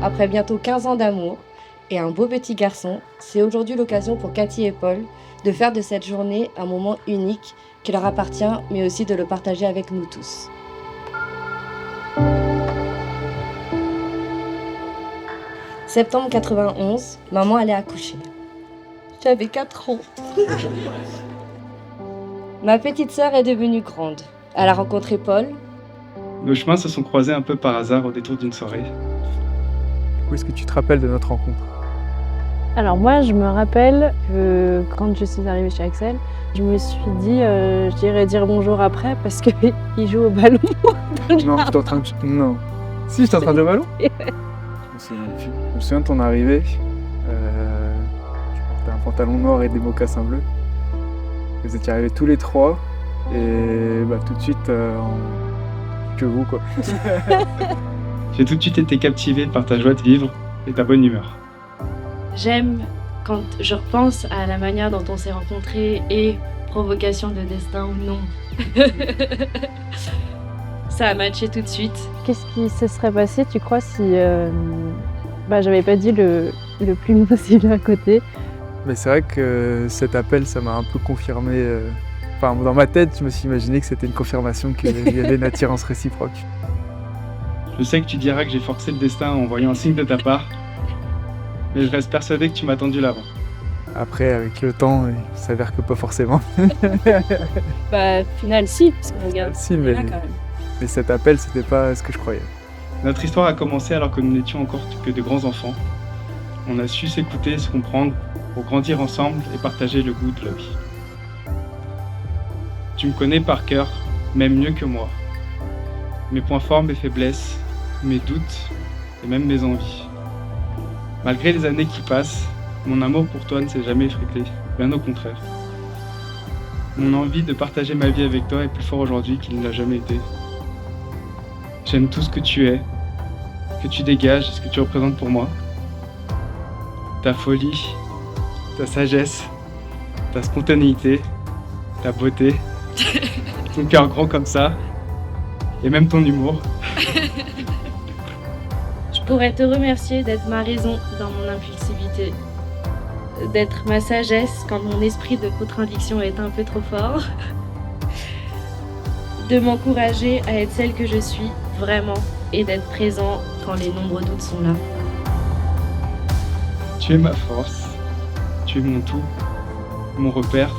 Après bientôt 15 ans d'amour et un beau petit garçon, c'est aujourd'hui l'occasion pour Cathy et Paul de faire de cette journée un moment unique qui leur appartient, mais aussi de le partager avec nous tous. Septembre 91, maman allait accoucher. J'avais 4 ans. Ma petite sœur est devenue grande. Elle a rencontré Paul. Nos chemins se sont croisés un peu par hasard au détour d'une soirée. Où est-ce que tu te rappelles de notre rencontre? Alors moi, je me rappelle que quand je suis arrivée chez Axel, je me suis dit j'irai dire bonjour après parce qu'il joue au ballon. Non, j'étais en train de... Non. Si, j'étais en train de jouer au ballon. Ouais. Je me souviens plus. Je me souviens de ton arrivée. Tu portais un pantalon noir et des mocassins bleus. Vous étiez arrivés tous les trois. Et tout de suite, que vous quoi. J'ai tout de suite été captivé par ta joie de vivre et ta bonne humeur. J'aime quand je repense à la manière dont on s'est rencontrés et provocation de destin ou non. Ça a matché tout de suite. Qu'est-ce qui se serait passé, tu crois, si j'avais pas dit le plus possible à côté? Mais c'est vrai que cet appel, ça m'a un peu confirmé. Dans ma tête, je me suis imaginé que c'était une confirmation qu'il y avait une attirance réciproque. Je sais que tu diras que j'ai forcé le destin en voyant un signe de ta part, mais je reste persuadé que tu m'as tendu l'avant. Après, avec le temps, il s'avère que pas forcément. Final si, parce que regarde, Si, mais, là quand même. mais cet appel, c'était pas ce que je croyais. Notre histoire a commencé alors que nous n'étions encore que de grands enfants. On a su s'écouter, se comprendre, pour grandir ensemble et partager le goût de la vie. Tu me connais par cœur, même mieux que moi. Mes points forts, mes faiblesses, mes doutes et même mes envies. Malgré les années qui passent, mon amour pour toi ne s'est jamais effrité, bien au contraire. Mon envie de partager ma vie avec toi est plus fort aujourd'hui qu'il ne l'a jamais été. J'aime tout ce que tu es, que tu dégages et ce que tu représentes pour moi. Ta folie, ta sagesse, ta spontanéité, ta beauté, ton cœur grand comme ça, et même ton humour. Je pourrais te remercier d'être ma raison dans mon impulsivité, d'être ma sagesse quand mon esprit de contradiction est un peu trop fort, de m'encourager à être celle que je suis vraiment et d'être présent quand les nombreux doutes sont là. Tu es ma force, tu es mon tout, mon repère,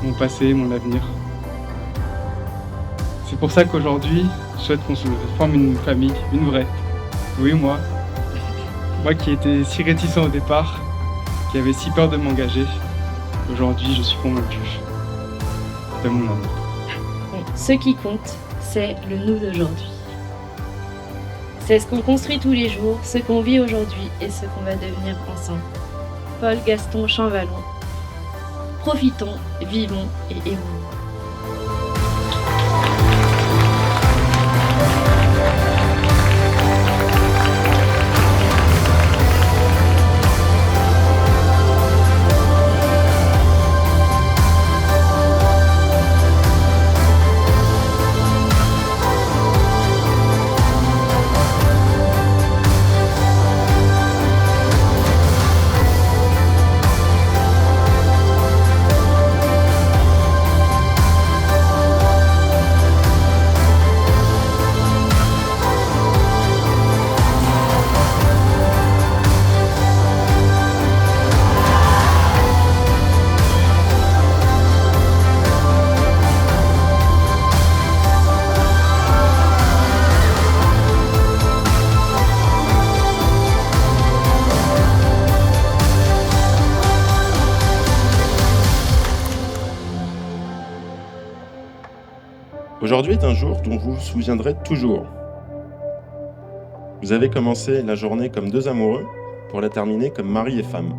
mon passé, mon avenir. C'est pour ça qu'aujourd'hui, je souhaite qu'on se forme une famille, une vraie. Oui, moi qui étais si réticent au départ, qui avait si peur de m'engager, aujourd'hui je suis convaincu de mon amour. Ce qui compte, c'est le nous d'aujourd'hui. C'est ce qu'on construit tous les jours, ce qu'on vit aujourd'hui et ce qu'on va devenir ensemble. Paul Gaston Champvallon. Profitons, vivons et aimons. Aujourd'hui est un jour dont vous vous souviendrez toujours. Vous avez commencé la journée comme deux amoureux pour la terminer comme mari et femme.